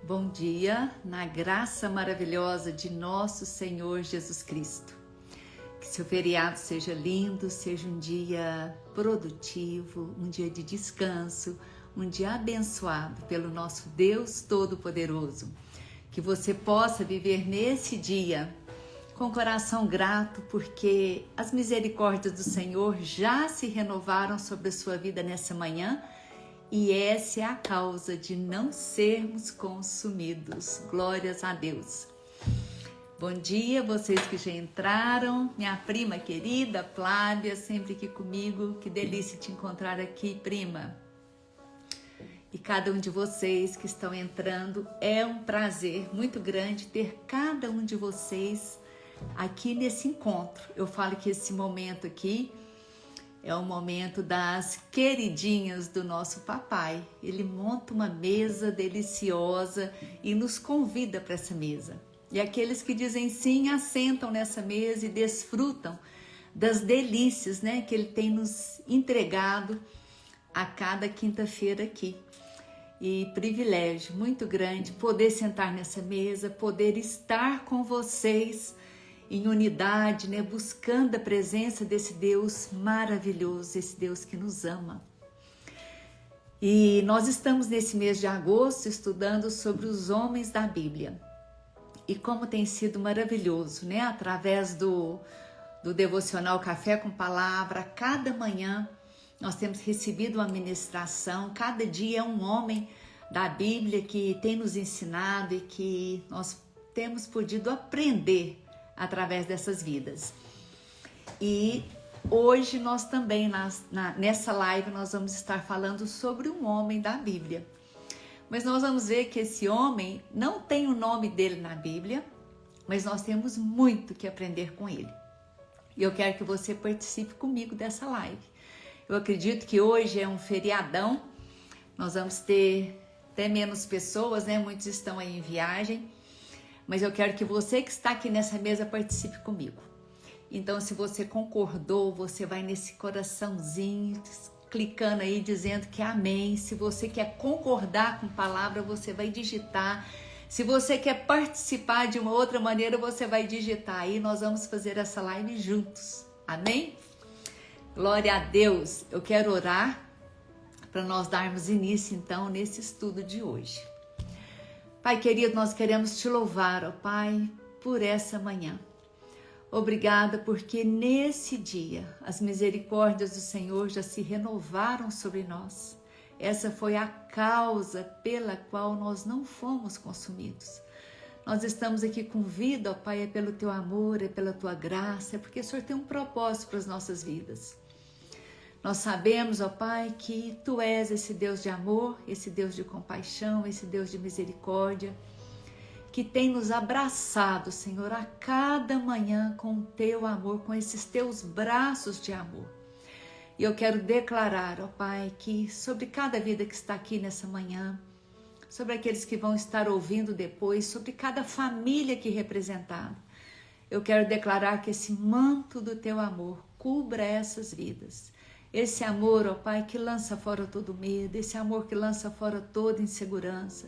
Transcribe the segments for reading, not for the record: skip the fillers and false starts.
Bom dia, na graça maravilhosa de nosso Senhor Jesus Cristo. Que seu feriado seja lindo, seja um dia produtivo, um dia de descanso, um dia abençoado pelo nosso Deus Todo-Poderoso. Que você possa viver nesse dia com coração grato, porque as misericórdias do Senhor já se renovaram sobre a sua vida nessa manhã. E essa é a causa de não sermos consumidos. Glórias a Deus. Bom dia, vocês que já entraram. Minha prima querida, Flávia, sempre aqui comigo. Que delícia te encontrar aqui, prima. E cada um de vocês que estão entrando, é um prazer muito grande ter cada um de vocês aqui nesse encontro. Eu falo que esse momento aqui é o momento das queridinhas do nosso papai. Ele monta uma mesa deliciosa e nos convida para essa mesa. E aqueles que dizem sim, assentam nessa mesa e desfrutam das delícias, né, que ele tem nos entregado a cada quinta-feira aqui. E privilégio muito grande poder sentar nessa mesa, poder estar com vocês em unidade, né, buscando a presença desse Deus maravilhoso, esse Deus que nos ama. E nós estamos nesse mês de agosto estudando sobre os homens da Bíblia. E como tem sido maravilhoso, né, através do devocional Café com Palavra, cada manhã nós temos recebido uma ministração, cada dia é um homem da Bíblia que tem nos ensinado e que nós temos podido aprender através dessas vidas. E hoje nós também, nessa live, nós vamos estar falando sobre um homem da Bíblia. Mas nós vamos ver que esse homem não tem o nome dele na Bíblia, mas nós temos muito que aprender com ele. E eu quero que você participe comigo dessa live. Eu acredito que hoje é um feriadão, nós vamos ter até menos pessoas, né? Muitos estão aí em viagem. Mas eu quero que você que está aqui nessa mesa participe comigo. Então, se você concordou, você vai nesse coraçãozinho, clicando aí, dizendo que amém. Se você quer concordar com a palavra, você vai digitar. Se você quer participar de uma outra maneira, você vai digitar aí. Nós vamos fazer essa live juntos. Amém? Glória a Deus. Eu quero orar para nós darmos início, então, nesse estudo de hoje. Pai querido, nós queremos te louvar, ó Pai, por essa manhã. Obrigada porque nesse dia as misericórdias do Senhor já se renovaram sobre nós. Essa foi a causa pela qual nós não fomos consumidos. Nós estamos aqui com vida, ó Pai, é pelo teu amor, é pela tua graça, é porque o Senhor tem um propósito para as nossas vidas. Nós sabemos, ó Pai, que Tu és esse Deus de amor, esse Deus de compaixão, esse Deus de misericórdia, que tem nos abraçado, Senhor, a cada manhã com o Teu amor, com esses Teus braços de amor. E eu quero declarar, ó Pai, que sobre cada vida que está aqui nessa manhã, sobre aqueles que vão estar ouvindo depois, sobre cada família aqui representada, eu quero declarar que esse manto do Teu amor cubra essas vidas. Esse amor, ó Pai, que lança fora todo medo, esse amor que lança fora toda insegurança.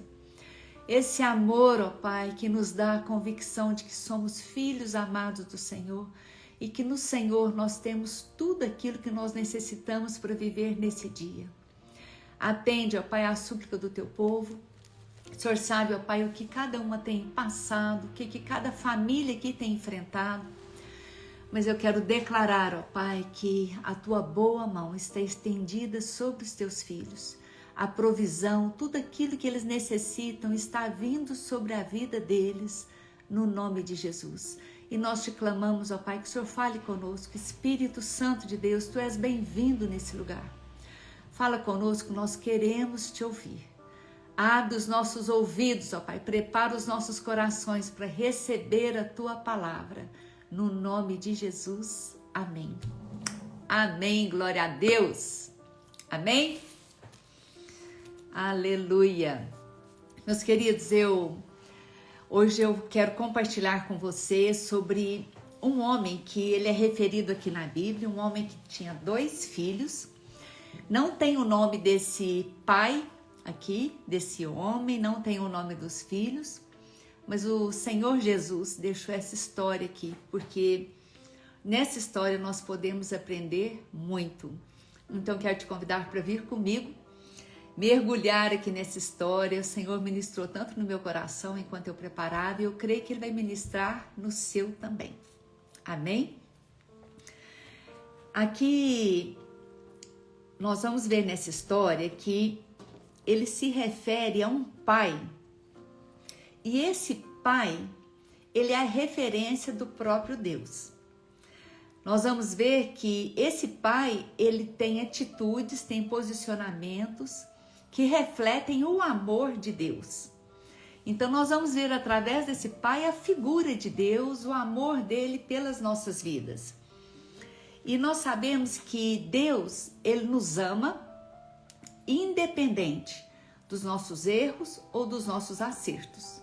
Esse amor, ó Pai, que nos dá a convicção de que somos filhos amados do Senhor e que no Senhor nós temos tudo aquilo que nós necessitamos para viver nesse dia. Atende, ó Pai, a súplica do Teu povo. O Senhor sabe, ó Pai, o que cada uma tem passado, o que cada família aqui tem enfrentado. Mas eu quero declarar, ó Pai, que a Tua boa mão está estendida sobre os Teus filhos. A provisão, tudo aquilo que eles necessitam está vindo sobre a vida deles, no nome de Jesus. E nós te clamamos, ó Pai, que o Senhor fale conosco. Espírito Santo de Deus, Tu és bem-vindo nesse lugar. Fala conosco, nós queremos Te ouvir. Abre os nossos ouvidos, ó Pai, prepara os nossos corações para receber a Tua palavra. No nome de Jesus, amém. Amém, glória a Deus. Amém? Aleluia. Meus queridos, hoje eu quero compartilhar com você sobre um homem que ele é referido aqui na Bíblia, um homem que tinha 2 filhos. Não tem o nome desse pai aqui desse homem, não tem o nome dos filhos, mas o Senhor Jesus deixou essa história aqui, porque nessa história nós podemos aprender muito. Então quero te convidar para vir comigo, mergulhar aqui nessa história. O Senhor ministrou tanto no meu coração enquanto eu preparava, e eu creio que Ele vai ministrar no seu também. Amém? Aqui nós vamos ver nessa história que ele se refere a um pai. E esse pai, ele é a referência do próprio Deus. Nós vamos ver que esse pai, ele tem atitudes, tem posicionamentos que refletem o amor de Deus. Então nós vamos ver através desse pai a figura de Deus, o amor dele pelas nossas vidas. E nós sabemos que Deus, Ele nos ama independente dos nossos erros ou dos nossos acertos.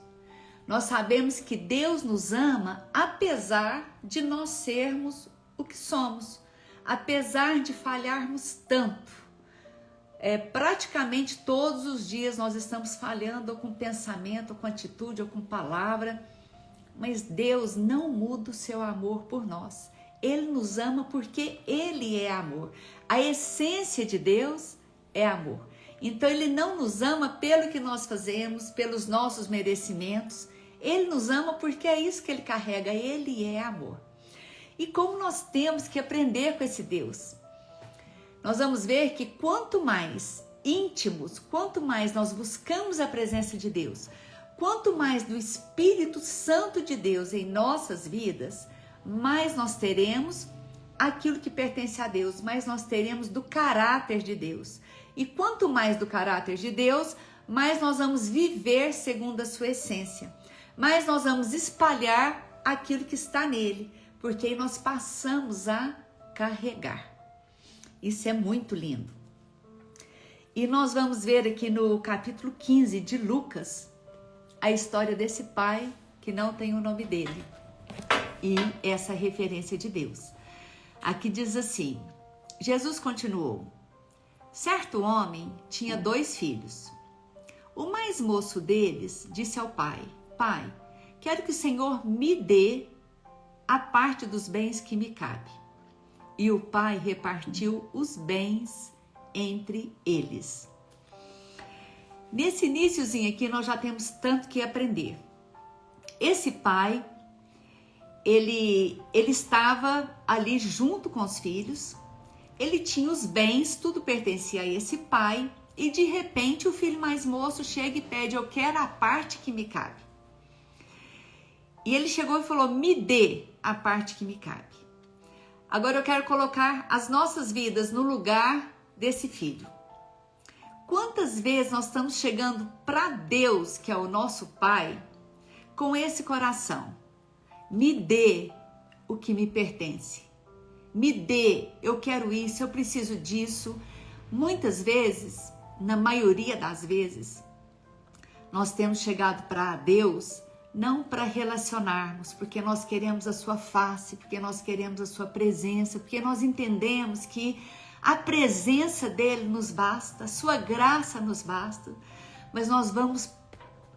Nós sabemos que Deus nos ama apesar de nós sermos o que somos, apesar de falharmos tanto. Praticamente todos os dias nós estamos falhando, ou com pensamento, ou com atitude, ou com palavra, mas Deus não muda o seu amor por nós. Ele nos ama porque Ele é amor. A essência de Deus é amor. Então Ele não nos ama pelo que nós fazemos, pelos nossos merecimentos. Ele nos ama porque é isso que Ele carrega. Ele é amor. E como nós temos que aprender com esse Deus? Nós vamos ver que quanto mais íntimos, quanto mais nós buscamos a presença de Deus, quanto mais do Espírito Santo de Deus em nossas vidas, mais nós teremos aquilo que pertence a Deus, mais nós teremos do caráter de Deus. E quanto mais do caráter de Deus, mais nós vamos viver segundo a sua essência, mais nós vamos espalhar aquilo que está nele, porque aí nós passamos a carregar. Isso é muito lindo. E nós vamos ver aqui no capítulo 15 de Lucas a história desse pai que não tem o nome dele e essa referência de Deus. Aqui diz assim: Jesus continuou: certo homem tinha 2 filhos. O mais moço deles disse ao pai: Pai, quero que o Senhor me dê a parte dos bens que me cabe. E o pai repartiu os bens entre eles. Nesse iniciozinho aqui nós já temos tanto que aprender. Esse pai, ele estava ali junto com os filhos, ele tinha os bens, tudo pertencia a esse pai, e de repente o filho mais moço chega e pede: eu quero a parte que me cabe. E ele chegou e falou: me dê a parte que me cabe. Agora eu quero colocar as nossas vidas no lugar desse filho. Quantas vezes nós estamos chegando para Deus, que é o nosso Pai, com esse coração: me dê o que me pertence, me dê, eu quero isso, eu preciso disso. Muitas vezes, na maioria das vezes, nós temos chegado para Deus não para relacionarmos, porque nós queremos a sua face, porque nós queremos a sua presença, porque nós entendemos que a presença dele nos basta, a sua graça nos basta, mas nós vamos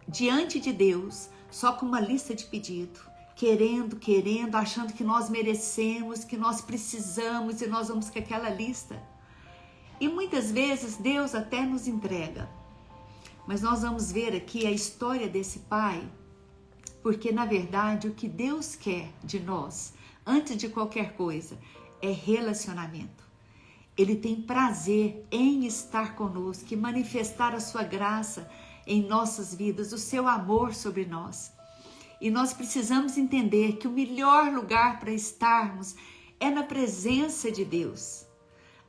diante de Deus só com uma lista de pedido, querendo, achando que nós merecemos, que nós precisamos, e nós vamos com aquela lista. E muitas vezes Deus até nos entrega, mas nós vamos ver aqui a história desse pai, porque na verdade o que Deus quer de nós, antes de qualquer coisa, é relacionamento. Ele tem prazer em estar conosco e manifestar a sua graça em nossas vidas, o seu amor sobre nós. E nós precisamos entender que o melhor lugar para estarmos é na presença de Deus.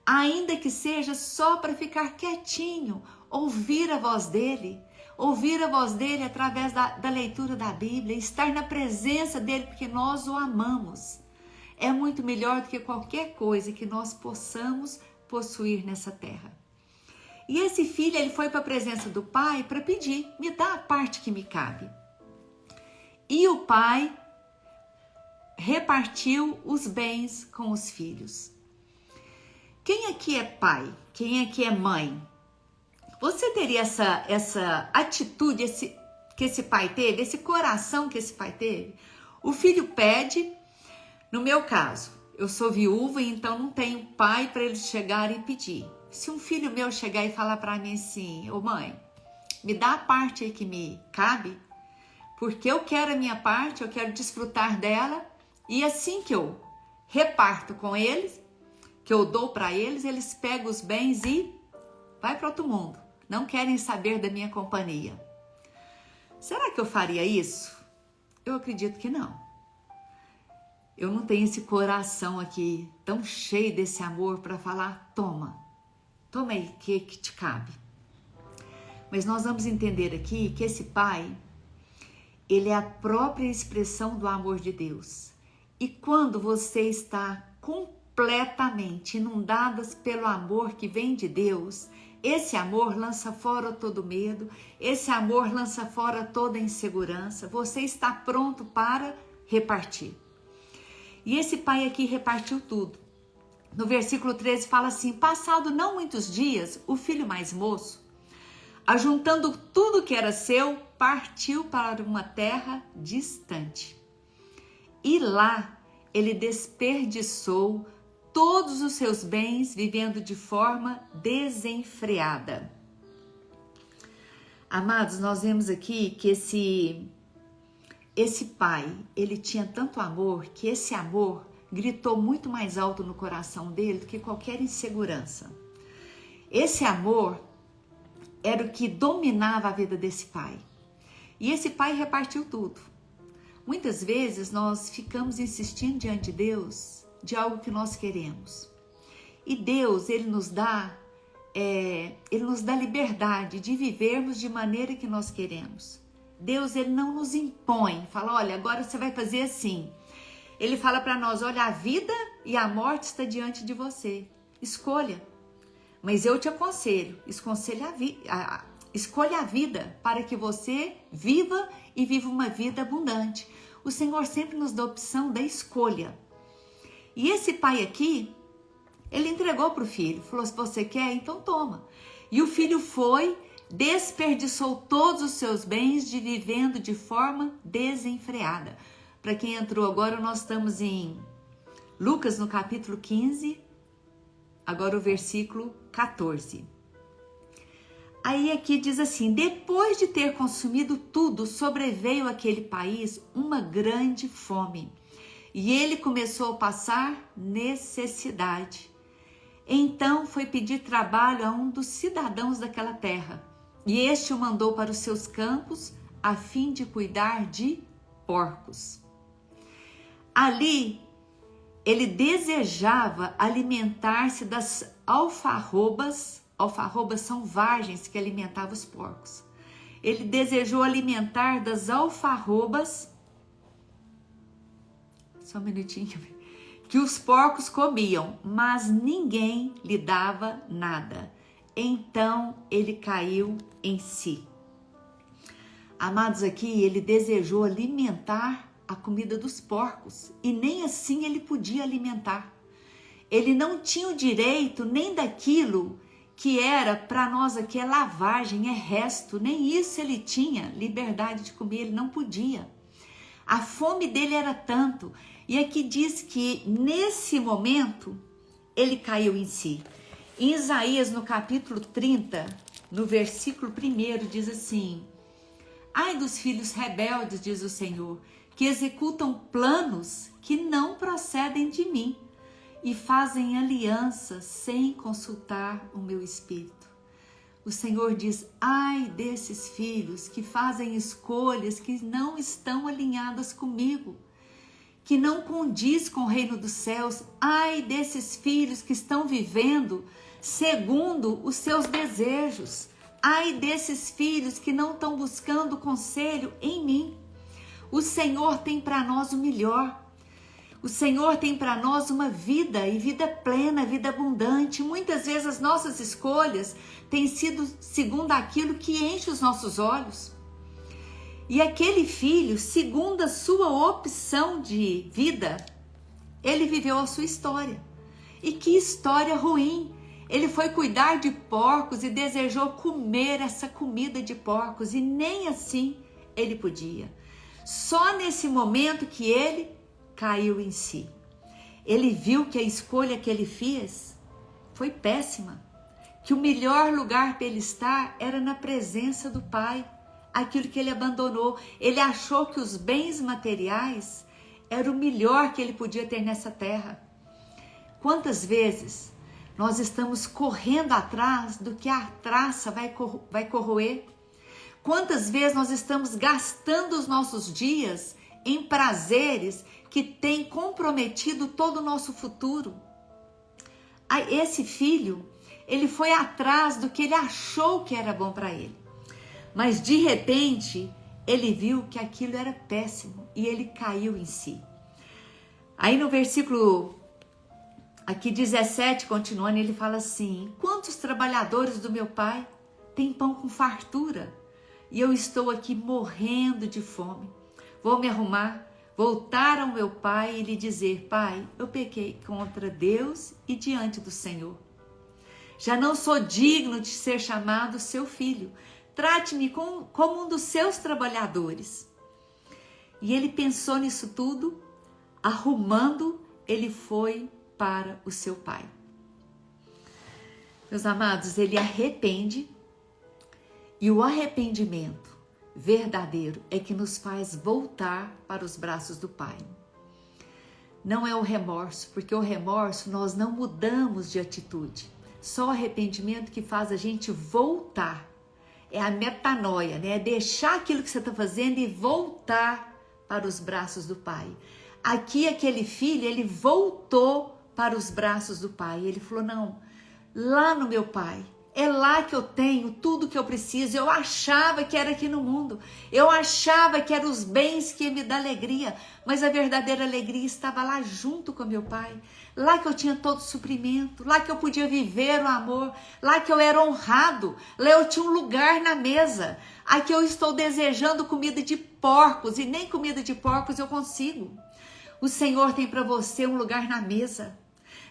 Ainda que seja só para ficar quietinho, ouvir a voz dele através da leitura da Bíblia, estar na presença dele porque nós o amamos. É muito melhor do que qualquer coisa que nós possamos possuir nessa terra. E esse filho, ele foi para a presença do pai para pedir: me dá a parte que me cabe. E o pai repartiu os bens com os filhos. Quem aqui é pai? Quem aqui é mãe? Você teria essa atitude que esse pai teve, esse coração que esse pai teve? O filho pede, no meu caso, eu sou viúva e então não tenho pai para ele chegar e pedir. Se um filho meu chegar e falar para mim assim, ô mãe, me dá a parte aí que me cabe, porque eu quero a minha parte, eu quero desfrutar dela, e assim que eu reparto com eles, que eu dou para eles, eles pegam os bens e vai para outro mundo. Não querem saber da minha companhia. Será que eu faria isso? Eu acredito que não. Eu não tenho esse coração aqui tão cheio desse amor para falar, toma aí que te cabe. Mas nós vamos entender aqui que esse pai, ele é a própria expressão do amor de Deus. E quando você está completamente inundadas pelo amor que vem de Deus, esse amor lança fora todo medo, esse amor lança fora toda insegurança, você está pronto para repartir. E esse pai aqui repartiu tudo. No versículo 13 fala assim, passado não muitos dias, o filho mais moço, ajuntando tudo que era seu, partiu para uma terra distante. E lá ele desperdiçou todos os seus bens, vivendo de forma desenfreada. Amados, nós vemos aqui que esse pai, ele tinha tanto amor, que esse amor gritou muito mais alto no coração dele do que qualquer insegurança. Esse amor era o que dominava a vida desse pai. E esse pai repartiu tudo. Muitas vezes nós ficamos insistindo diante de Deus de algo que nós queremos. E Deus, ele nos dá liberdade de vivermos de maneira que nós queremos. Deus, ele não nos impõe, fala, olha, agora você vai fazer assim. Ele fala para nós, olha, a vida e a morte está diante de você. Escolha. Mas eu te aconselho, escolha a vida para que você viva e viva uma vida abundante. O Senhor sempre nos dá a opção da escolha. E esse pai aqui, ele entregou para o filho, falou, se você quer, então toma. E o filho foi, desperdiçou todos os seus bens, vivendo de forma desenfreada. Para quem entrou agora, nós estamos em Lucas, no capítulo 15, agora o versículo 14. Aí aqui diz assim, depois de ter consumido tudo, sobreveio àquele país uma grande fome. E ele começou a passar necessidade. Então foi pedir trabalho a um dos cidadãos daquela terra. E este o mandou para os seus campos, a fim de cuidar de porcos. Ali, ele desejava alimentar-se das alfarrobas. Alfarrobas são vargens que alimentavam os porcos. Ele desejou alimentar das alfarrobas, só um minutinho, que os porcos comiam, mas ninguém lhe dava nada. Então ele caiu em si. Amados, aqui ele desejou alimentar a comida dos porcos e nem assim ele podia alimentar. Ele não tinha o direito nem daquilo que era para nós aqui é lavagem, é resto, nem isso ele tinha liberdade de comer, ele não podia. A fome dele era tanto, e aqui diz que nesse momento ele caiu em si. Em Isaías, no capítulo 30, no versículo 1, diz assim, ai dos filhos rebeldes, diz o Senhor, que executam planos que não procedem de mim, e fazem aliança sem consultar o meu espírito. O Senhor diz, ai desses filhos que fazem escolhas que não estão alinhadas comigo, que não condiz com o reino dos céus. Ai desses filhos que estão vivendo segundo os seus desejos. Ai desses filhos que não estão buscando conselho em mim. O Senhor tem para nós o melhor. O Senhor tem para nós uma vida, e vida plena, vida abundante. Muitas vezes as nossas escolhas têm sido segundo aquilo que enche os nossos olhos. E aquele filho, segundo a sua opção de vida, ele viveu a sua história. E que história ruim! Ele foi cuidar de porcos e desejou comer essa comida de porcos e nem assim ele podia. Só nesse momento que ele caiu em si. Ele viu que a escolha que ele fez foi péssima, que o melhor lugar para ele estar era na presença do Pai, aquilo que ele abandonou. Ele achou que os bens materiais era o melhor que ele podia ter nessa terra. Quantas vezes nós estamos correndo atrás do que a traça vai corroer? Quantas vezes nós estamos gastando os nossos dias em prazeres que têm comprometido todo o nosso futuro? Esse filho, ele foi atrás do que ele achou que era bom para ele. Mas de repente, ele viu que aquilo era péssimo e ele caiu em si. Aí no versículo aqui 17, continuando, ele fala assim: quantos trabalhadores do meu pai têm pão com fartura e eu estou aqui morrendo de fome? Vou me arrumar, voltar ao meu pai e lhe dizer: Pai, eu pequei contra Deus e diante do Senhor. Já não sou digno de ser chamado seu filho. Trate-me como um dos seus trabalhadores. E ele pensou nisso tudo, arrumando, ele foi para o seu pai. Meus amados, ele arrepende, e o arrependimento verdadeiro é que nos faz voltar para os braços do Pai. Não é o remorso, porque o remorso nós não mudamos de atitude. Só o arrependimento que faz a gente voltar. É a metanoia, né? É deixar aquilo que você está fazendo e voltar para os braços do Pai. Aqui aquele filho, ele voltou para os braços do Pai. Ele falou: não, lá no meu Pai, é lá que eu tenho tudo que eu preciso. Eu achava que era aqui no mundo. Eu achava que eram os bens que iam me dar alegria. Mas a verdadeira alegria estava lá junto com meu Pai. Lá que eu tinha todo o suprimento. Lá que eu podia viver o amor. Lá que eu era honrado. Lá eu tinha um lugar na mesa. Aqui eu estou desejando comida de porcos. E nem comida de porcos eu consigo. O Senhor tem para você um lugar na mesa.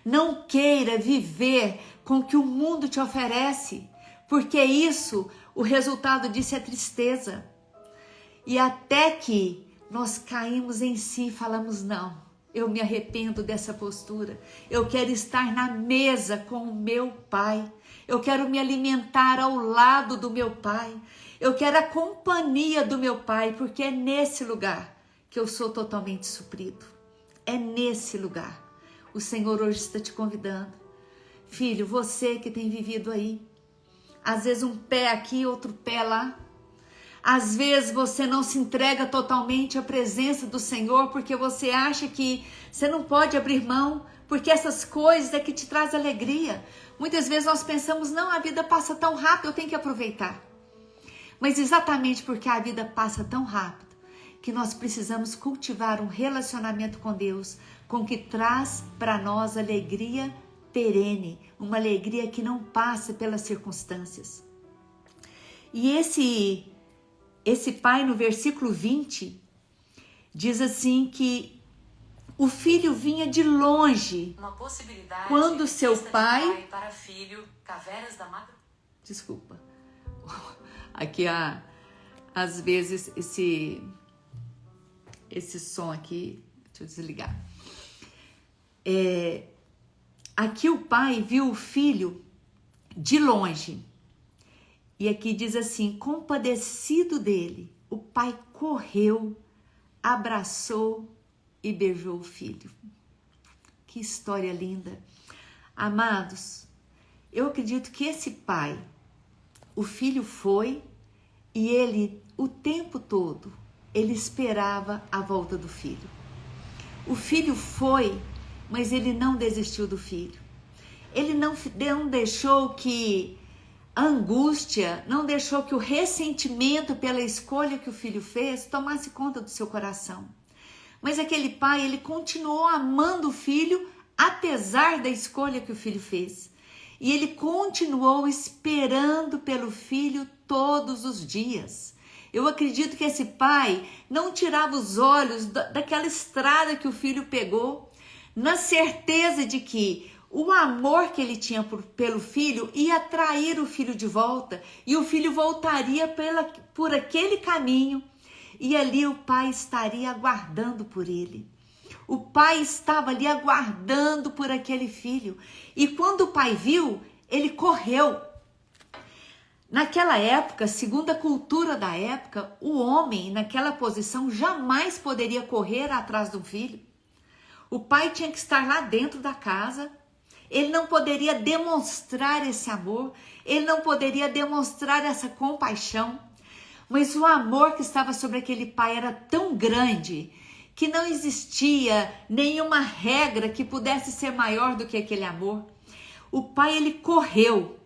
Não queira viver com o que o mundo te oferece, porque isso, o resultado disso é tristeza. E até que nós caímos em si e falamos: não, eu me arrependo dessa postura. Eu quero estar na mesa com o meu Pai. Eu quero me alimentar ao lado do meu Pai. Eu quero a companhia do meu Pai, porque é nesse lugar que eu sou totalmente suprido. É nesse lugar. O Senhor hoje está te convidando. Filho, você que tem vivido aí, às vezes um pé aqui, outro pé lá. Às vezes você não se entrega totalmente à presença do Senhor porque você acha que você não pode abrir mão, porque essas coisas é que te traz alegria. Muitas vezes nós pensamos: não, a vida passa tão rápido, eu tenho que aproveitar. Mas exatamente porque a vida passa tão rápido, que nós precisamos cultivar um relacionamento com Deus, com que traz para nós alegria perene, uma alegria que não passa pelas circunstâncias. E esse pai, no versículo 20, diz assim que o filho vinha de longe. Uma possibilidade quando seu pai para filho, Cavernas da Madrugada. Desculpa. Aqui às vezes esse som aqui, deixa eu desligar. Aqui o pai viu o filho de longe. E aqui diz assim: compadecido dele, o pai correu, abraçou e beijou o filho. Que história linda. Amados, eu acredito que esse pai, o filho foi e ele, o tempo todo, ele esperava a volta do filho. O filho foi, mas ele não desistiu do filho. Ele não deixou que a angústia, não deixou que o ressentimento pela escolha que o filho fez tomasse conta do seu coração. Mas aquele pai, ele continuou amando o filho, apesar da escolha que o filho fez. E ele continuou esperando pelo filho todos os dias. Eu acredito que esse pai não tirava os olhos daquela estrada que o filho pegou, na certeza de que o amor que ele tinha pelo filho ia atrair o filho de volta e o filho voltaria por aquele caminho e ali o pai estaria aguardando por ele. O pai estava ali aguardando por aquele filho e quando o pai viu, ele correu. Naquela época, segundo a cultura da época, o homem naquela posição jamais poderia correr atrás do filho. O pai tinha que estar lá dentro da casa. Ele não poderia demonstrar esse amor, ele não poderia demonstrar essa compaixão, mas o amor que estava sobre aquele pai era tão grande que não existia nenhuma regra que pudesse ser maior do que aquele amor. O pai, ele correu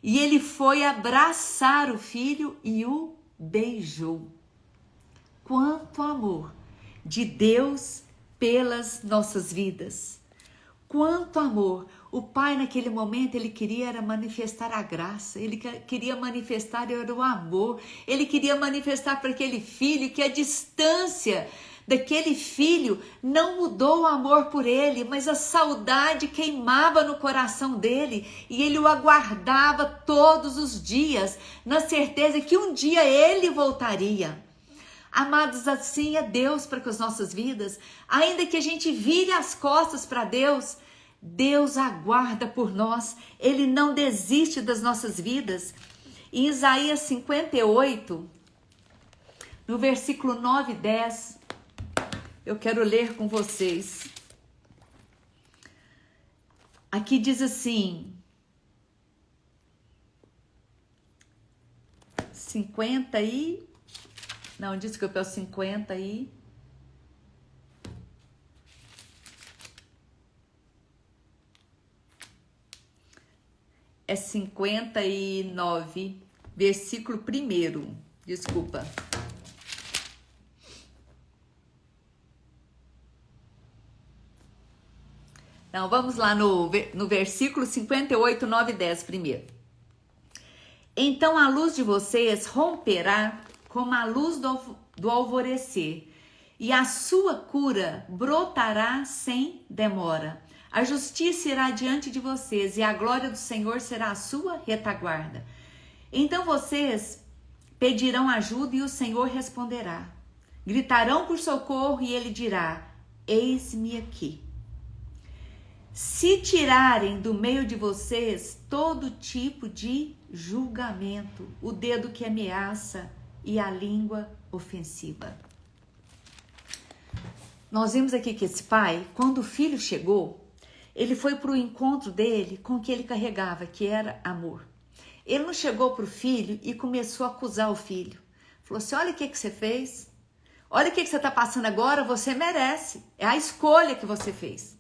e ele foi abraçar o filho e o beijou. Quanto amor de Deus pelas nossas vidas! Quanto amor! O pai naquele momento ele queria era manifestar a graça, ele queria manifestar era o amor, ele queria manifestar para aquele filho que a distância daquele filho não mudou o amor por ele, mas a saudade queimava no coração dele e ele o aguardava todos os dias, na certeza que um dia ele voltaria. Amados, assim é Deus para com as nossas vidas. Ainda que a gente vire as costas para Deus, Deus aguarda por nós. Ele não desiste das nossas vidas. Em Isaías 58, no versículo 9 e 10, eu quero ler com vocês. Aqui diz assim, 50 e... Não, desculpa, é o 50 e... É 59, versículo 1. Desculpa. Não, vamos lá no versículo 58, 9 e 10 primeiro. Então a luz de vocês romperá como a luz do alvorecer, e a sua cura brotará sem demora. A justiça irá diante de vocês, e a glória do Senhor será a sua retaguarda. Então vocês pedirão ajuda, e o Senhor responderá. Gritarão por socorro, e ele dirá: eis-me aqui. Se tirarem do meio de vocês todo tipo de julgamento, o dedo que ameaça e a língua ofensiva. Nós vimos aqui que esse pai, quando o filho chegou, ele foi para o encontro dele com o que ele carregava, que era amor. Ele não chegou para o filho e começou a acusar o filho. Falou assim, olha o que você fez, olha o que você está passando agora, você merece, é a escolha que você fez.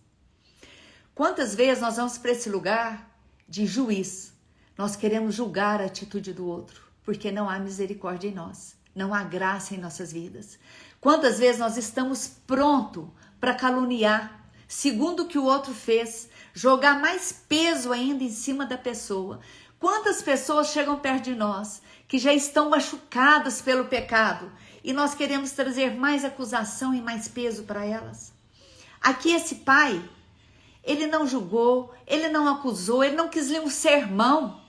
Quantas vezes nós vamos para esse lugar de juiz, nós queremos julgar a atitude do outro, porque não há misericórdia em nós, não há graça em nossas vidas. Quantas vezes nós estamos prontos para caluniar, segundo o que o outro fez, jogar mais peso ainda em cima da pessoa. Quantas pessoas chegam perto de nós que já estão machucadas pelo pecado e nós queremos trazer mais acusação e mais peso para elas? Aqui esse pai, ele não julgou, ele não acusou, ele não quis ler um sermão.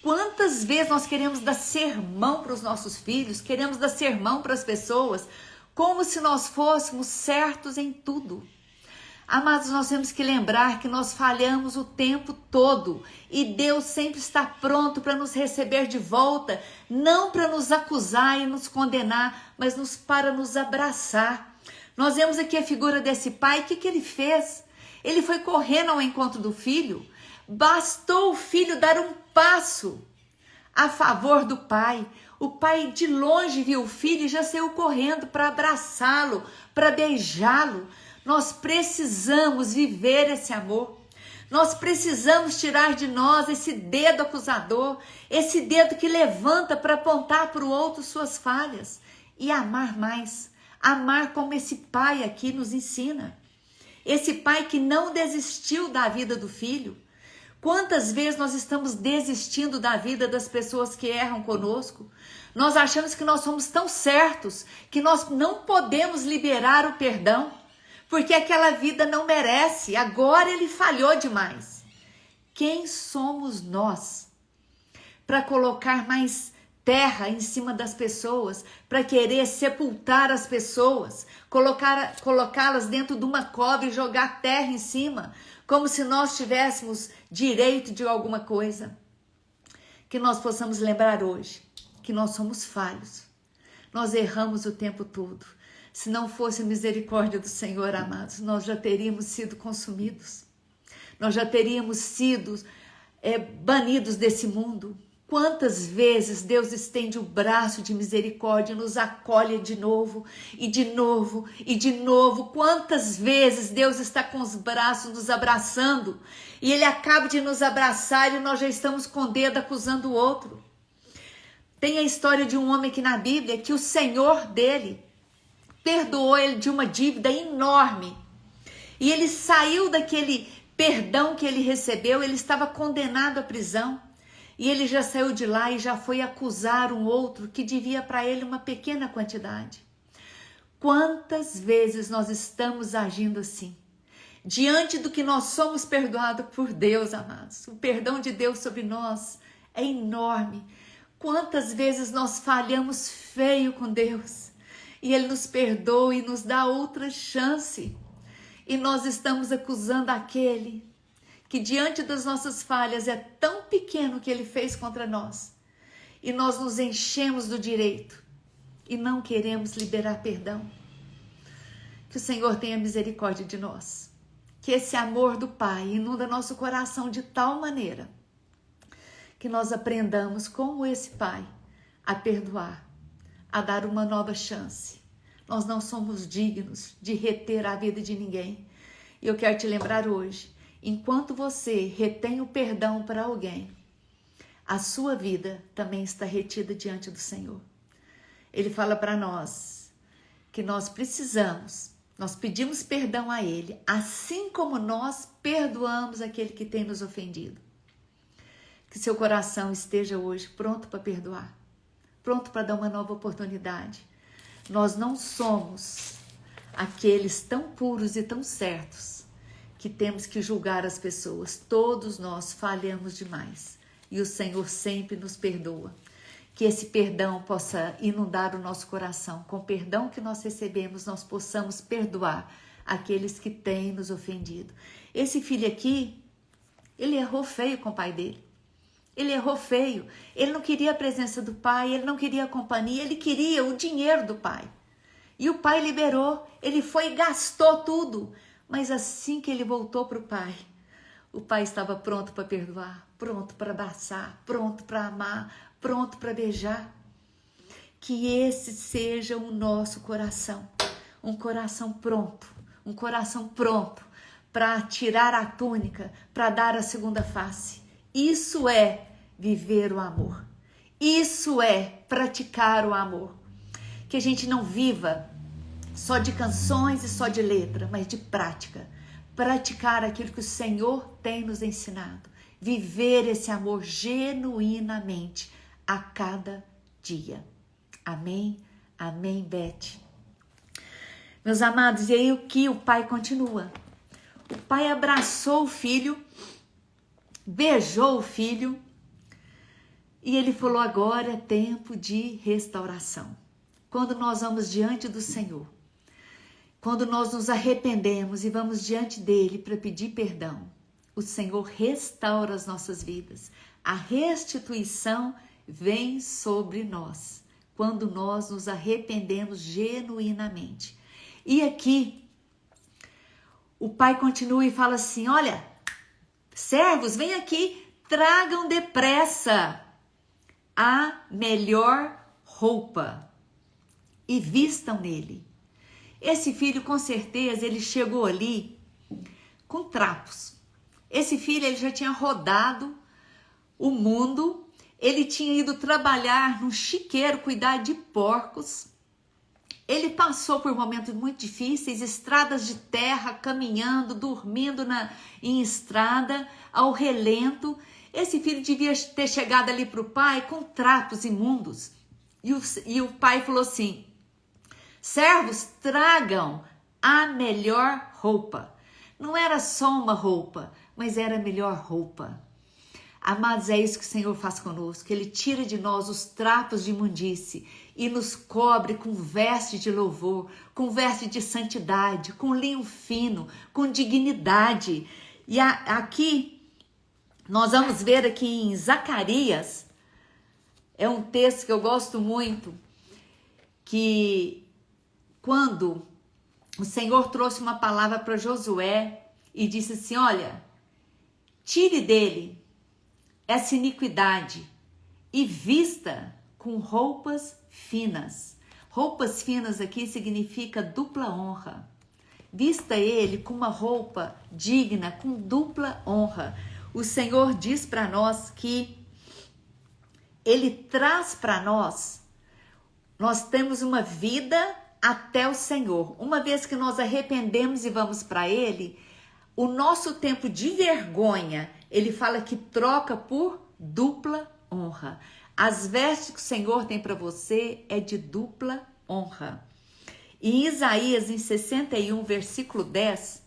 Quantas vezes nós queremos dar sermão para os nossos filhos, queremos dar sermão para as pessoas, como se nós fôssemos certos em tudo. Amados, nós temos que lembrar que nós falhamos o tempo todo e Deus sempre está pronto para nos receber de volta, não para nos acusar e nos condenar, mas para nos abraçar. Nós vemos aqui a figura desse pai, o que ele fez? Ele foi correndo ao encontro do filho, bastou o filho dar um passo a favor do pai. O pai de longe viu o filho e já saiu correndo para abraçá-lo, para beijá-lo. Nós precisamos viver esse amor. Nós precisamos tirar de nós esse dedo acusador, esse dedo que levanta para apontar para o outro suas falhas e amar mais. Amar como esse pai aqui nos ensina. Esse pai que não desistiu da vida do filho. Quantas vezes nós estamos desistindo da vida das pessoas que erram conosco? Nós achamos que nós somos tão certos que nós não podemos liberar o perdão. porque aquela vida não merece, agora ele falhou demais. Quem somos nós para colocar mais terra em cima das pessoas, para querer sepultar as pessoas, colocá-las dentro de uma cova e jogar terra em cima, como se nós tivéssemos direito de alguma coisa? Que nós possamos lembrar hoje que nós somos falhos, nós erramos o tempo todo. Se não fosse a misericórdia do Senhor, amados, nós já teríamos sido consumidos, nós já teríamos sido banidos desse mundo. Quantas vezes Deus estende o braço de misericórdia e nos acolhe de novo, e de novo, e de novo. Quantas vezes Deus está com os braços nos abraçando, e Ele acaba de nos abraçar e nós já estamos com o dedo acusando o outro. Tem a história de um homem aqui na Bíblia que o Senhor dele perdoou ele de uma dívida enorme. E ele saiu daquele perdão que ele recebeu, ele estava condenado à prisão. E ele já saiu de lá e já foi acusar um outro que devia para ele uma pequena quantidade. Quantas vezes nós estamos agindo assim? Diante do que nós somos perdoados por Deus, amados. O perdão de Deus sobre nós é enorme. Quantas vezes nós falhamos feio com Deus e Ele nos perdoa e nos dá outra chance. E nós estamos acusando aquele que diante das nossas falhas é tão pequeno que Ele fez contra nós. E nós nos enchemos do direito e não queremos liberar perdão. Que o Senhor tenha misericórdia de nós. Que esse amor do Pai inunda nosso coração de tal maneira que nós aprendamos como esse Pai a perdoar, a dar uma nova chance. Nós não somos dignos de reter a vida de ninguém. E eu quero te lembrar hoje, enquanto você retém o perdão para alguém, a sua vida também está retida diante do Senhor. Ele fala para nós que nós pedimos perdão a Ele, assim como nós perdoamos aquele que tem nos ofendido. Que seu coração esteja hoje pronto para perdoar, pronto para dar uma nova oportunidade. Nós não somos aqueles tão puros e tão certos que temos que julgar as pessoas. Todos nós falhamos demais e o Senhor sempre nos perdoa. Que esse perdão possa inundar o nosso coração. Com o perdão que nós recebemos, nós possamos perdoar aqueles que têm nos ofendido. Esse filho aqui, ele errou feio com o pai dele. Ele errou feio. Ele não queria a presença do pai, ele não queria a companhia, ele queria o dinheiro do pai. E o pai liberou, ele foi e gastou tudo. Mas assim que ele voltou para o pai estava pronto para perdoar, pronto para abraçar, pronto para amar, pronto para beijar. Que esse seja o nosso coração, um coração pronto para tirar a túnica, para dar a segunda face. Isso é viver o amor, isso é praticar o amor. Que a gente não viva só de canções e só de letra, mas de prática. Praticar aquilo que o Senhor tem nos ensinado. Viver esse amor genuinamente a cada dia. Amém? Amém, Beth. Meus amados, e aí o que o pai continua? O pai abraçou o filho, beijou o filho e ele falou: agora é tempo de restauração. Quando nós vamos diante do Senhor, quando nós nos arrependemos e vamos diante dele para pedir perdão, o Senhor restaura as nossas vidas. A restituição vem sobre nós quando nós nos arrependemos genuinamente. E aqui o pai continua e fala assim: olha, servos, vem aqui, tragam depressa a melhor roupa e vistam nele. Esse filho, com certeza, ele chegou ali com trapos. Esse filho, ele já tinha rodado o mundo, ele tinha ido trabalhar no chiqueiro, cuidar de porcos. Ele passou por momentos muito difíceis, estradas de terra, caminhando, dormindo em estrada, ao relento. Esse filho devia ter chegado ali para o pai com trapos imundos. E o pai falou assim: servos, tragam a melhor roupa. Não era só uma roupa, mas era a melhor roupa. Amados, é isso que o Senhor faz conosco. Ele tira de nós os trapos de imundície e nos cobre com veste de louvor, com veste de santidade, com linho fino, com dignidade. E aqui, nós vamos ver aqui em Zacarias, é um texto que eu gosto muito, que quando o Senhor trouxe uma palavra para Josué e disse assim, olha, tire dele essa iniquidade e vista com roupas finas. Roupas finas aqui significa dupla honra. Vista ele com uma roupa digna, com dupla honra. O Senhor diz para nós que ele traz para nós temos uma vida até o Senhor. Uma vez que nós arrependemos e vamos para ele, o nosso tempo de vergonha, ele fala que troca por dupla honra. As vestes que o Senhor tem para você é de dupla honra. Em Isaías, em 61, versículo 10,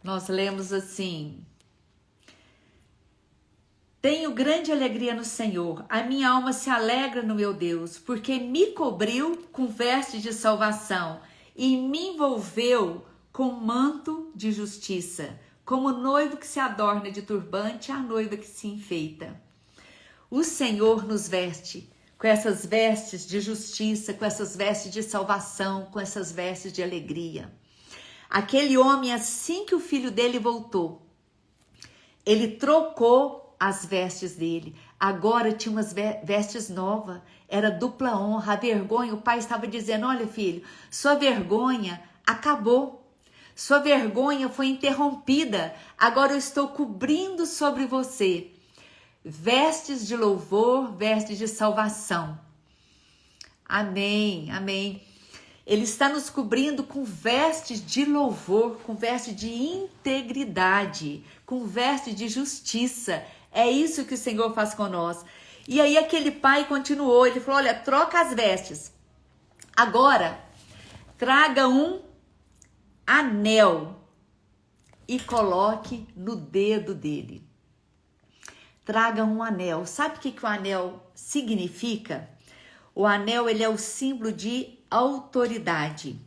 nós lemos assim: tenho grande alegria no Senhor, a minha alma se alegra no meu Deus, porque me cobriu com veste de salvação e me envolveu com manto de justiça, como o noivo que se adorna de turbante, a noiva que se enfeita. O Senhor nos veste com essas vestes de justiça, com essas vestes de salvação, com essas vestes de alegria. Aquele homem, assim que o filho dele voltou, ele trocou as vestes dele. Agora tinha umas vestes novas, era dupla honra, a vergonha. O pai estava dizendo, olha filho, sua vergonha acabou. Sua vergonha foi interrompida. Agora eu estou cobrindo sobre você vestes de louvor, vestes de salvação. Amém, amém. Ele está nos cobrindo com vestes de louvor, com vestes de integridade, com vestes de justiça. É isso que o Senhor faz com nós. E aí aquele pai continuou, ele falou, olha, troca as vestes. Agora, traga um anel e coloque no dedo dele. Traga um anel. Sabe o que o anel significa? O anel, ele é o símbolo de autoridade.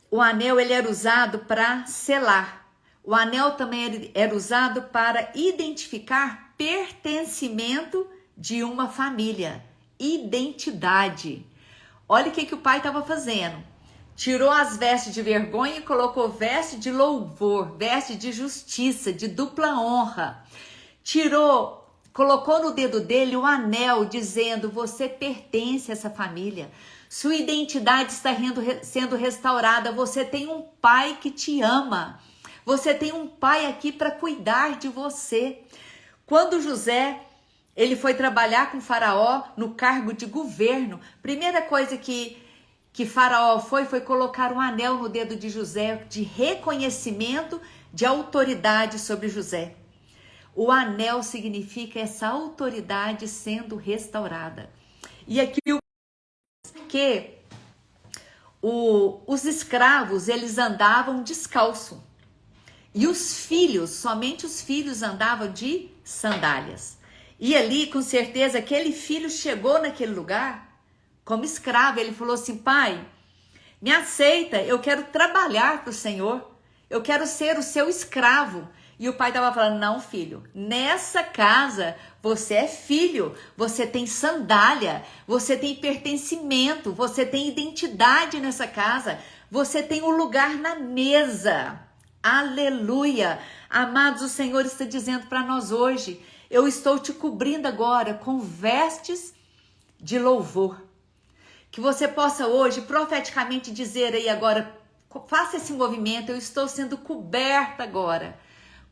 O anel, ele era usado para selar. O anel também era usado para identificar pertencimento de uma família. Identidade. Olha o que o pai estava fazendo. Tirou as vestes de vergonha e colocou veste de louvor, veste de justiça, de dupla honra. Colocou no dedo dele o anel dizendo, você pertence a essa família. Sua identidade está sendo restaurada. Você tem um pai que te ama. Você tem um pai aqui para cuidar de você. Quando José, ele foi trabalhar com Faraó no cargo de governo, primeira coisa que Faraó foi colocar um anel no dedo de José, de reconhecimento, de autoridade sobre José. O anel significa essa autoridade sendo restaurada. E aqui os escravos, eles andavam descalço. E os filhos, somente os filhos andavam de sandálias. E ali, com certeza, aquele filho chegou naquele lugar como escravo. Ele falou assim, pai, me aceita, eu quero trabalhar para o Senhor. Eu quero ser o seu escravo. E o pai estava falando, não filho, nessa casa você é filho, você tem sandália, você tem pertencimento, você tem identidade nessa casa, você tem um lugar na mesa. Aleluia! Amados, o Senhor está dizendo para nós hoje, eu estou te cobrindo agora com vestes de louvor. Que você possa hoje profeticamente dizer aí agora, faça esse movimento, eu estou sendo coberta agora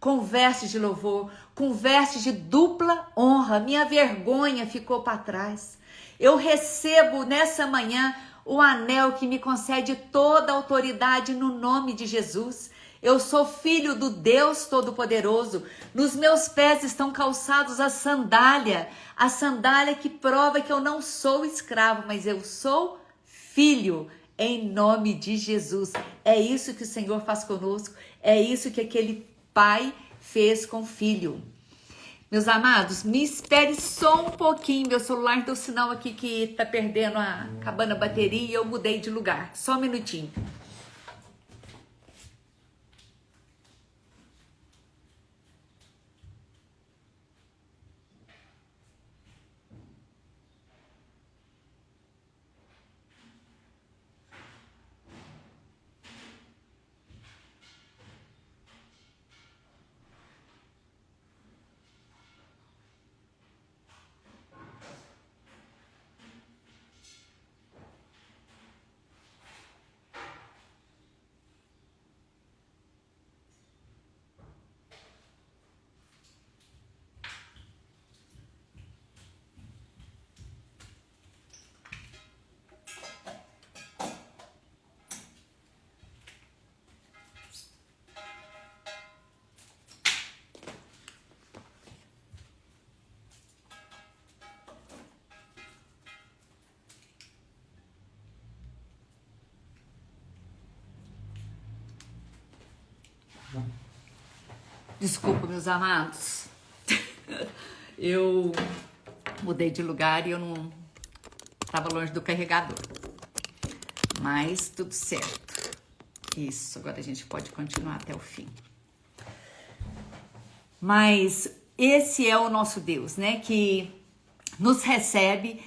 com vestes de louvor, com vestes de dupla honra. Minha vergonha ficou para trás. Eu recebo nessa manhã o anel que me concede toda a autoridade no nome de Jesus. Eu sou filho do Deus Todo-Poderoso. Nos meus pés estão calçados a sandália que prova que eu não sou escravo, mas eu sou filho, em nome de Jesus. É isso que o Senhor faz conosco, é isso que aquele pai fez com o filho. Meus amados, me espere só um pouquinho, meu celular deu sinal aqui que tá perdendo, acabando a bateria e eu mudei de lugar. Só um minutinho. Desculpa, meus amados. Eu mudei de lugar e eu não estava longe do carregador. Mas tudo certo. Isso, agora a gente pode continuar até o fim. Mas esse é o nosso Deus, né? Que nos recebe,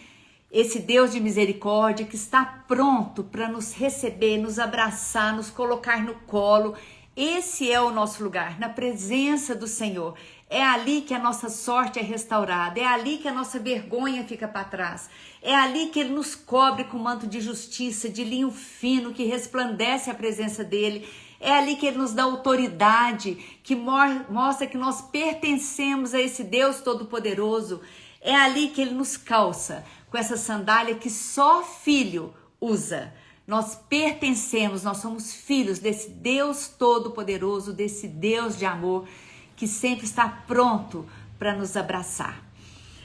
esse Deus de misericórdia que está pronto para nos receber, nos abraçar, nos colocar no colo. Esse é o nosso lugar, na presença do Senhor. É ali que a nossa sorte é restaurada, é ali que a nossa vergonha fica para trás. É ali que Ele nos cobre com manto de justiça, de linho fino, que resplandece a presença dEle. É ali que Ele nos dá autoridade, que mostra que nós pertencemos a esse Deus Todo-Poderoso. É ali que Ele nos calça com essa sandália que só filho usa. Nós pertencemos, nós somos filhos desse Deus Todo-Poderoso, desse Deus de amor que sempre está pronto para nos abraçar.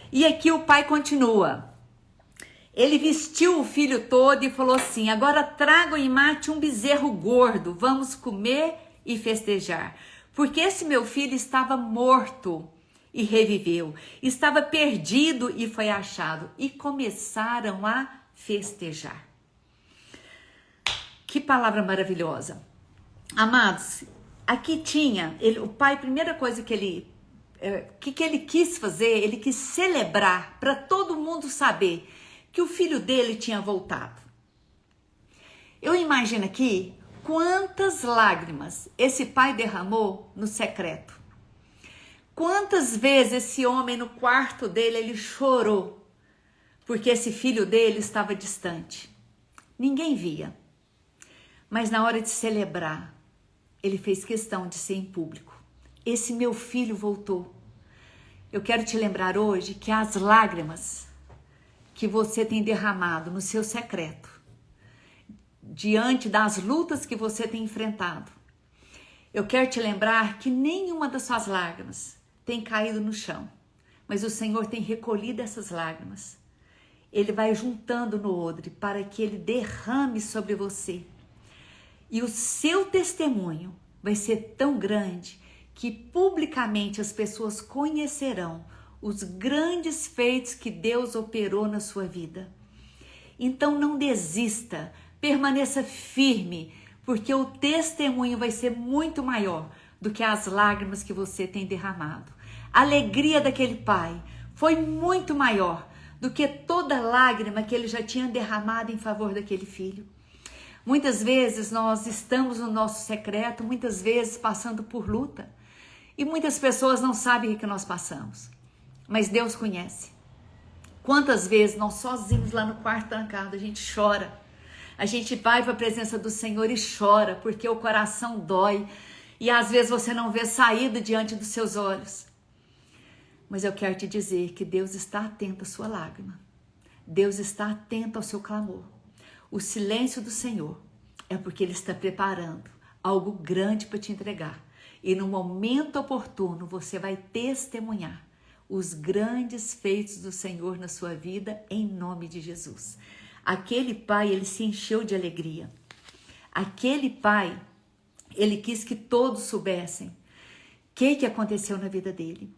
E aqui o pai continua. Ele vestiu o filho todo e falou assim: agora tragam e mate um bezerro gordo, vamos comer e festejar. Porque esse meu filho estava morto e reviveu, estava perdido e foi achado. E começaram a festejar. Que palavra maravilhosa. Amados, aqui tinha, o pai, a primeira coisa que ele quis fazer, ele quis celebrar para todo mundo saber que o filho dele tinha voltado. Eu imagino aqui quantas lágrimas esse pai derramou no secreto. Quantas vezes esse homem no quarto dele, ele chorou, porque esse filho dele estava distante. Ninguém via. Mas na hora de celebrar, ele fez questão de ser em público. Esse meu filho voltou. Eu quero te lembrar hoje que as lágrimas que você tem derramado no seu secreto, diante das lutas que você tem enfrentado, eu quero te lembrar que nenhuma das suas lágrimas tem caído no chão, mas o Senhor tem recolhido essas lágrimas. Ele vai juntando no odre para que Ele derrame sobre você. E o seu testemunho vai ser tão grande que publicamente as pessoas conhecerão os grandes feitos que Deus operou na sua vida. Então não desista, permaneça firme, porque o testemunho vai ser muito maior do que as lágrimas que você tem derramado. A alegria daquele pai foi muito maior do que toda lágrima que ele já tinha derramado em favor daquele filho. Muitas vezes nós estamos no nosso secreto, muitas vezes passando por luta. E muitas pessoas não sabem o que nós passamos. Mas Deus conhece. Quantas vezes nós sozinhos lá no quarto trancado, a gente chora. A gente vai para a presença do Senhor e chora, porque o coração dói. E às vezes você não vê saída diante dos seus olhos. Mas eu quero te dizer que Deus está atento à sua lágrima. Deus está atento ao seu clamor. O silêncio do Senhor é porque Ele está preparando algo grande para te entregar. E no momento oportuno você vai testemunhar os grandes feitos do Senhor na sua vida, em nome de Jesus. Aquele pai, ele se encheu de alegria. Aquele pai, ele quis que todos soubessem o que aconteceu na vida dele.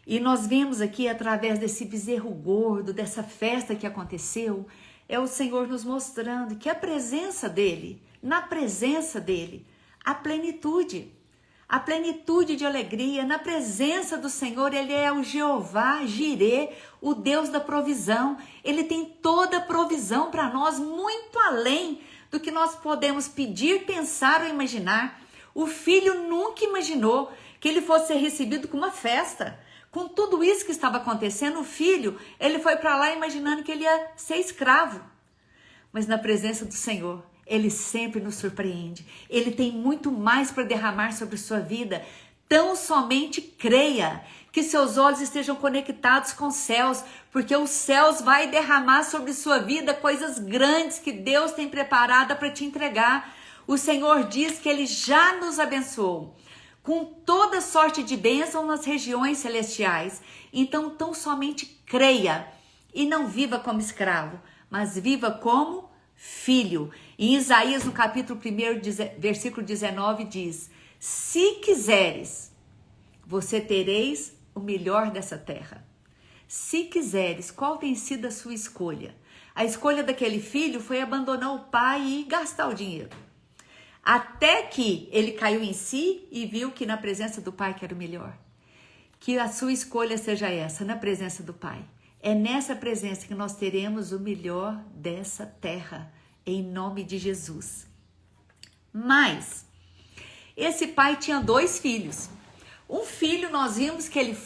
E nós vemos aqui, através desse bezerro gordo, dessa festa que aconteceu, é o Senhor nos mostrando que a presença dele, na presença dele, a plenitude de alegria. Na presença do Senhor, ele é o Jeová Jirê, o Deus da provisão. Ele tem toda a provisão para nós, muito além do que nós podemos pedir, pensar ou imaginar. O filho nunca imaginou que ele fosse ser recebido com uma festa. Com tudo isso que estava acontecendo, o filho, ele foi para lá imaginando que ele ia ser escravo. Mas na presença do Senhor, ele sempre nos surpreende. Ele tem muito mais para derramar sobre sua vida. Tão somente creia, que seus olhos estejam conectados com os céus, porque os céus vai derramar sobre sua vida coisas grandes que Deus tem preparada para te entregar. O Senhor diz que ele já nos abençoou com toda sorte de bênção nas regiões celestiais. Então, tão somente creia e não viva como escravo, mas viva como filho. Em Isaías, no capítulo 1, versículo 19, diz: se quiseres, você tereis o melhor dessa terra. Se quiseres, qual tem sido a sua escolha? A escolha daquele filho foi abandonar o pai e gastar o dinheiro. Até que ele caiu em si e viu que na presença do pai que era o melhor. Que a sua escolha seja essa, na presença do pai. É nessa presença que nós teremos o melhor dessa terra, em nome de Jesus. Mas esse pai tinha 2 filhos. Um filho, nós vimos que ele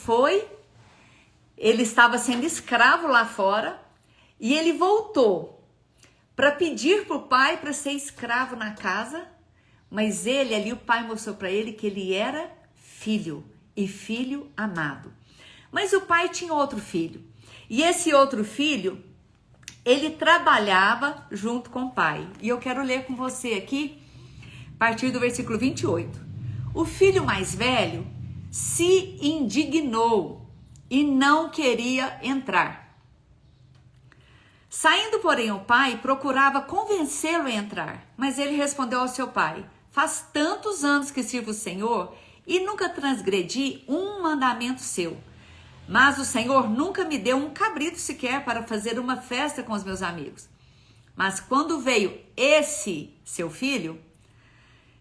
estava sendo escravo lá fora e ele voltou para pedir para o pai para ser escravo na casa. Mas o pai mostrou para ele que ele era filho e filho amado. Mas o pai tinha outro filho. E esse outro filho, ele trabalhava junto com o pai. E eu quero ler com você aqui, a partir do versículo 28. O filho mais velho se indignou e não queria entrar. Saindo, porém, o pai procurava convencê-lo a entrar. Mas ele respondeu ao seu pai: faz tantos anos que sirvo o Senhor e nunca transgredi um mandamento seu. Mas o Senhor nunca me deu um cabrito sequer para fazer uma festa com os meus amigos. Mas quando veio esse seu filho,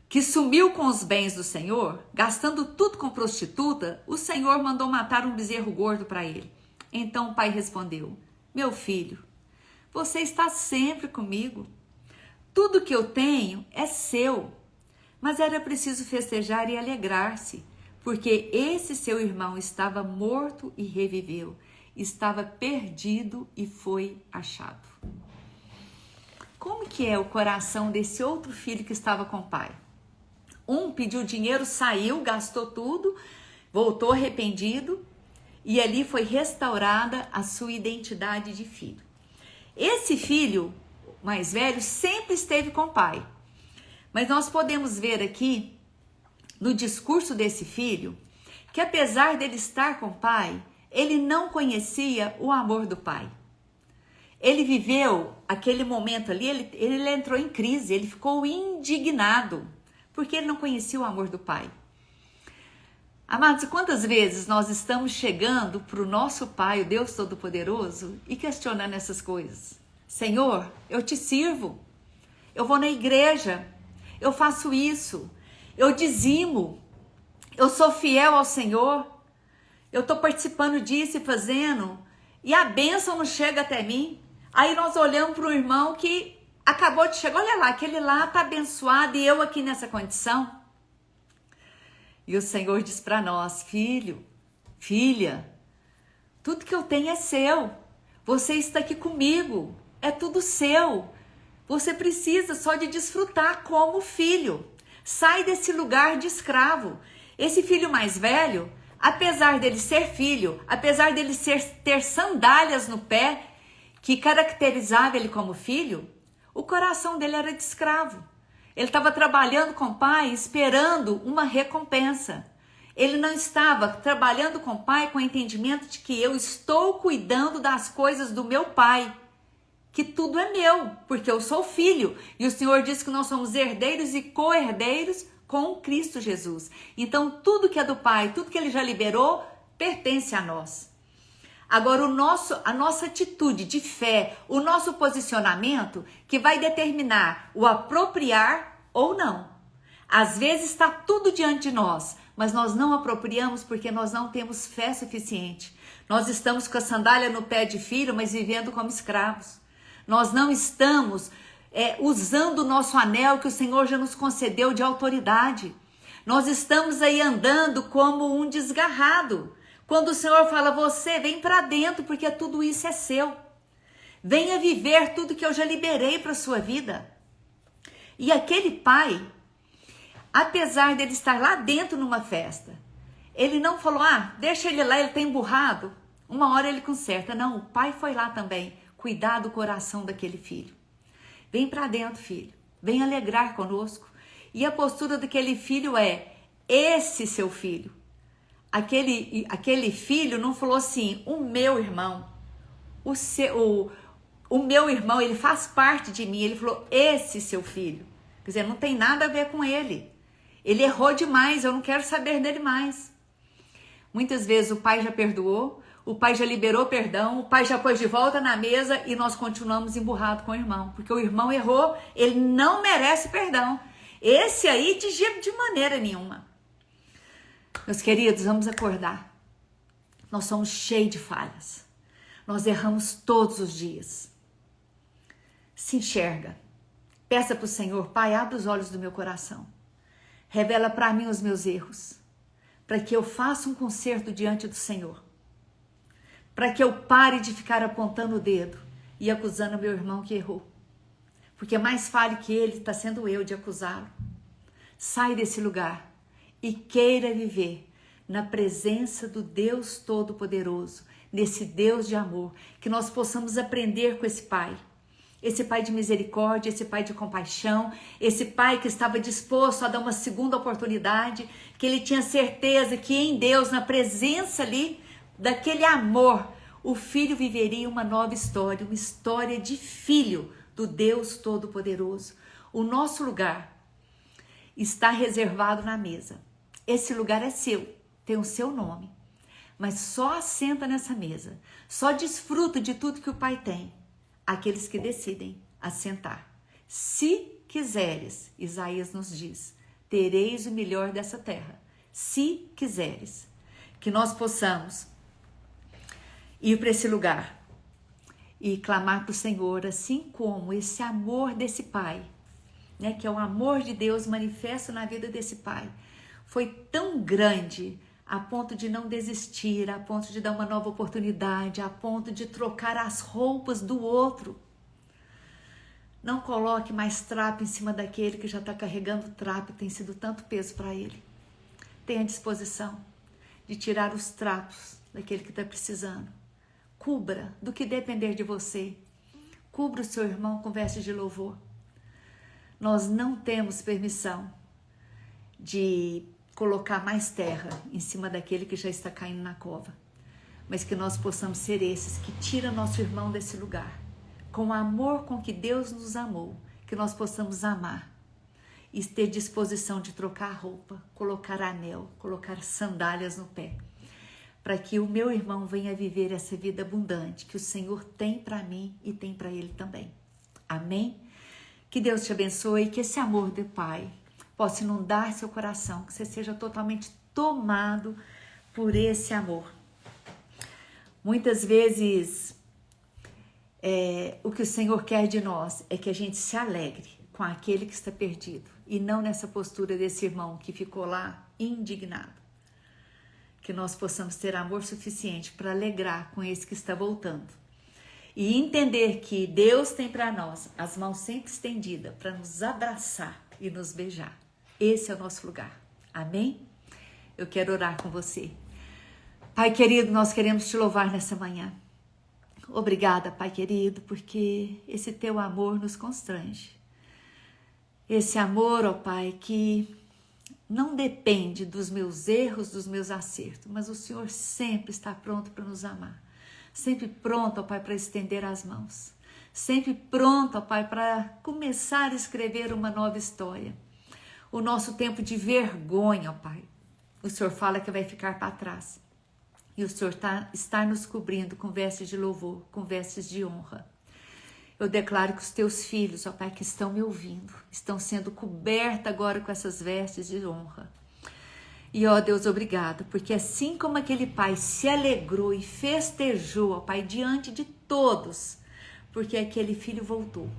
que sumiu com os bens do Senhor, gastando tudo com prostituta, o Senhor mandou matar um bezerro gordo para ele. Então o pai respondeu: meu filho, você está sempre comigo. Tudo que eu tenho é seu. Mas era preciso festejar e alegrar-se, porque esse seu irmão estava morto e reviveu, estava perdido e foi achado. Como que é o coração desse outro filho que estava com o pai? Um pediu dinheiro, saiu, gastou tudo, voltou arrependido e ali foi restaurada a sua identidade de filho. Esse filho mais velho sempre esteve com o pai. Mas nós podemos ver aqui, no discurso desse filho, que apesar dele estar com o pai, ele não conhecia o amor do pai. Ele viveu aquele momento ali, ele entrou em crise, ele ficou indignado, porque ele não conhecia o amor do pai. Amados, quantas vezes nós estamos chegando para o nosso Pai, o Deus Todo-Poderoso, e questionando essas coisas? Senhor, eu te sirvo, eu vou na igreja, eu faço isso, eu dizimo, eu sou fiel ao Senhor, eu estou participando disso e fazendo, e a bênção não chega até mim. Aí nós olhamos para o irmão que acabou de chegar, olha lá, aquele lá está abençoado e eu aqui nessa condição. E o Senhor diz para nós: filho, filha, tudo que eu tenho é seu, você está aqui comigo, é tudo seu. Você precisa só de desfrutar como filho. Sai desse lugar de escravo. Esse filho mais velho, apesar dele ser filho, apesar dele ter sandálias no pé, que caracterizava ele como filho, o coração dele era de escravo. Ele estava trabalhando com o pai, esperando uma recompensa. Ele não estava trabalhando com o pai com o entendimento de que eu estou cuidando das coisas do meu pai, que tudo é meu, porque eu sou filho. E o Senhor diz que nós somos herdeiros e co-herdeiros com Cristo Jesus. Então, tudo que é do pai, tudo que ele já liberou, pertence a nós. Agora, a nossa atitude de fé, o nosso posicionamento, que vai determinar o apropriar ou não. Às vezes está tudo diante de nós, mas nós não apropriamos porque nós não temos fé suficiente. Nós estamos com a sandália no pé de filho, mas vivendo como escravos. Nós não estamos usando o nosso anel que o Senhor já nos concedeu de autoridade. Nós estamos aí andando como um desgarrado. Quando o Senhor fala, você vem para dentro, porque tudo isso é seu. Venha viver tudo que eu já liberei para a sua vida. E aquele pai, apesar dele estar lá dentro numa festa, ele não falou, deixa ele lá, ele tá emburrado. Uma hora ele conserta. Não, o pai foi lá também, cuidar do coração daquele filho. Vem para dentro, filho. Vem alegrar conosco. E a postura daquele filho é, esse seu filho. Aquele filho não falou assim, o meu irmão, o meu irmão, ele faz parte de mim. Ele falou, esse seu filho. Quer dizer, não tem nada a ver com ele. Ele errou demais, eu não quero saber dele mais. Muitas vezes o pai já perdoou, o pai já liberou perdão, o pai já pôs de volta na mesa e nós continuamos emburrados com o irmão. Porque o irmão errou, ele não merece perdão. Esse aí de maneira nenhuma. Meus queridos, vamos acordar. Nós somos cheios de falhas. Nós erramos todos os dias. Se enxerga. Peça para o Senhor, Pai, abre os olhos do meu coração. Revela para mim os meus erros. Para que eu faça um conserto diante do Senhor. Para que eu pare de ficar apontando o dedo e acusando meu irmão que errou. Porque mais falho que ele está sendo eu de acusá-lo. Sai desse lugar. E queira viver na presença do Deus Todo-Poderoso, nesse Deus de amor, que nós possamos aprender com esse Pai de misericórdia, esse Pai de compaixão, esse Pai que estava disposto a dar uma segunda oportunidade, que ele tinha certeza que em Deus, na presença ali, daquele amor, o filho viveria uma nova história, uma história de filho do Deus Todo-Poderoso. O nosso lugar está reservado na mesa. Esse lugar é seu, tem o seu nome, mas só assenta nessa mesa, só desfruta de tudo que o Pai tem, aqueles que decidem assentar. Se quiseres, Isaías nos diz, tereis o melhor dessa terra. Se quiseres, que nós possamos ir para esse lugar e clamar para o Senhor, assim como esse amor desse Pai, né, que é o amor de Deus manifesto na vida desse Pai, foi tão grande a ponto de não desistir, a ponto de dar uma nova oportunidade, a ponto de trocar as roupas do outro. Não coloque mais trapo em cima daquele que já está carregando trapo e tem sido tanto peso para ele. Tenha disposição de tirar os trapos daquele que está precisando. Cubra do que depender de você. Cubra o seu irmão com vestes de louvor. Nós não temos permissão de colocar mais terra em cima daquele que já está caindo na cova, mas que nós possamos ser esses que tiram nosso irmão desse lugar, com o amor com que Deus nos amou, que nós possamos amar e ter disposição de trocar roupa, colocar anel, colocar sandálias no pé, para que o meu irmão venha viver essa vida abundante que o Senhor tem para mim e tem para ele também. Amém? Que Deus te abençoe, que esse amor do Pai possa inundar seu coração, que você seja totalmente tomado por esse amor. Muitas vezes, o que o Senhor quer de nós é que a gente se alegre com aquele que está perdido e não nessa postura desse irmão que ficou lá indignado. Que nós possamos ter amor suficiente para alegrar com esse que está voltando. E entender que Deus tem para nós as mãos sempre estendidas para nos abraçar e nos beijar. Esse é o nosso lugar. Amém? Eu quero orar com você. Pai querido, nós queremos te louvar nessa manhã. Obrigada, Pai querido, porque esse teu amor nos constrange. Esse amor, ó Pai, que não depende dos meus erros, dos meus acertos, mas o Senhor sempre está pronto para nos amar. Sempre pronto, ó Pai, para estender as mãos. Sempre pronto, ó Pai, para começar a escrever uma nova história. O nosso tempo de vergonha, ó Pai, o Senhor fala que vai ficar para trás. E o Senhor está nos cobrindo com vestes de louvor, com vestes de honra. Eu declaro que os teus filhos, ó Pai, que estão me ouvindo, estão sendo cobertos agora com essas vestes de honra. E, ó Deus, obrigado, porque assim como aquele pai se alegrou e festejou, ó Pai, diante de todos, porque aquele filho voltou.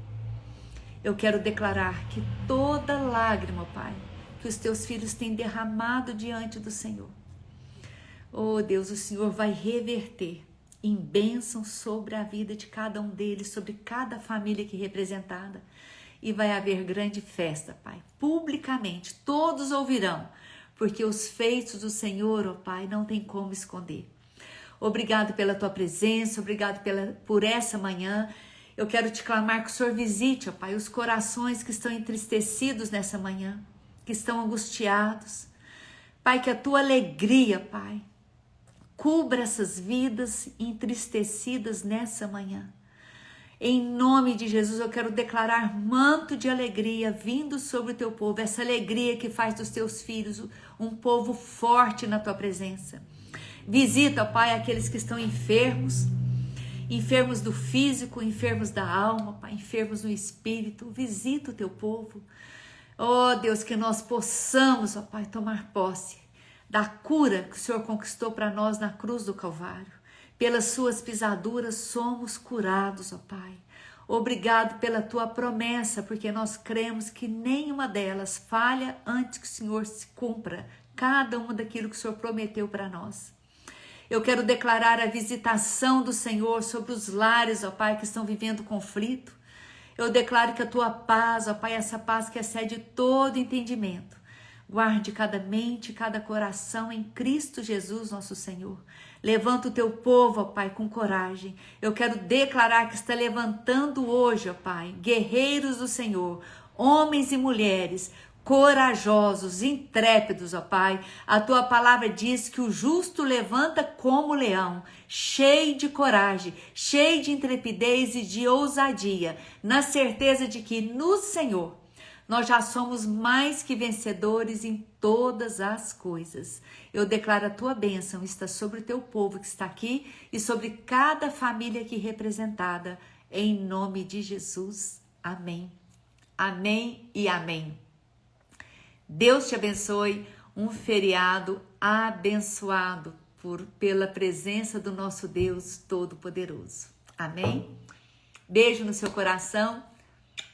Eu quero declarar que toda lágrima, ó Pai, que os teus filhos têm derramado diante do Senhor, oh Deus, o Senhor vai reverter em bênção sobre a vida de cada um deles, sobre cada família aqui representada. E vai haver grande festa, Pai, publicamente, todos ouvirão, porque os feitos do Senhor, ó Pai, não tem como esconder. Obrigado pela tua presença, obrigado por essa manhã. Eu quero te clamar que o Senhor visite, ó Pai, os corações que estão entristecidos nessa manhã, que estão angustiados. Pai, que a tua alegria, Pai, cubra essas vidas entristecidas nessa manhã. Em nome de Jesus, eu quero declarar manto de alegria vindo sobre o teu povo, essa alegria que faz dos teus filhos um povo forte na tua presença. Visita, Pai, aqueles que estão enfermos, enfermos do físico, enfermos da alma, Pai, enfermos no espírito. Visita o teu povo. Oh, Deus, que nós possamos, ó Pai, tomar posse da cura que o Senhor conquistou para nós na cruz do Calvário. Pelas suas pisaduras somos curados, ó Pai. Obrigado pela tua promessa, porque nós cremos que nenhuma delas falha antes que o Senhor se cumpra cada uma daquilo que o Senhor prometeu para nós. Eu quero declarar a visitação do Senhor sobre os lares, ó Pai, que estão vivendo conflito. Eu declaro que a tua paz, ó Pai, essa paz que excede todo entendimento, guarde cada mente, cada coração em Cristo Jesus, nosso Senhor. Levanta o teu povo, ó Pai, com coragem. Eu quero declarar que está levantando hoje, ó Pai, guerreiros do Senhor, homens e mulheres corajosos, intrépidos, ó Pai. A tua palavra diz que o justo levanta como leão, cheio de coragem, cheio de intrepidez e de ousadia, na certeza de que no Senhor nós já somos mais que vencedores em todas as coisas. Eu declaro a tua bênção está sobre o teu povo que está aqui e sobre cada família aqui representada, em nome de Jesus. Amém. Amém e amém. Deus te abençoe, um feriado abençoado pela presença do nosso Deus Todo-Poderoso. Amém? Beijo no seu coração,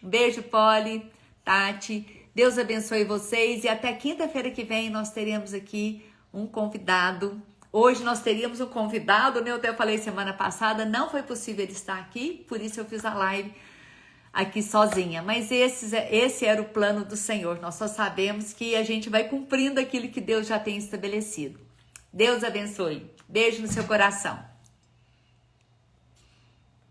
um beijo, Polly, Tati, Deus abençoe vocês e até quinta-feira que vem nós teremos aqui um convidado. Hoje nós teríamos um convidado, né? Eu até falei semana passada, não foi possível ele estar aqui, por isso eu fiz a live aqui sozinha. Mas esse era o plano do Senhor. Nós só sabemos que a gente vai cumprindo aquilo que Deus já tem estabelecido. Deus abençoe. Beijo no seu coração.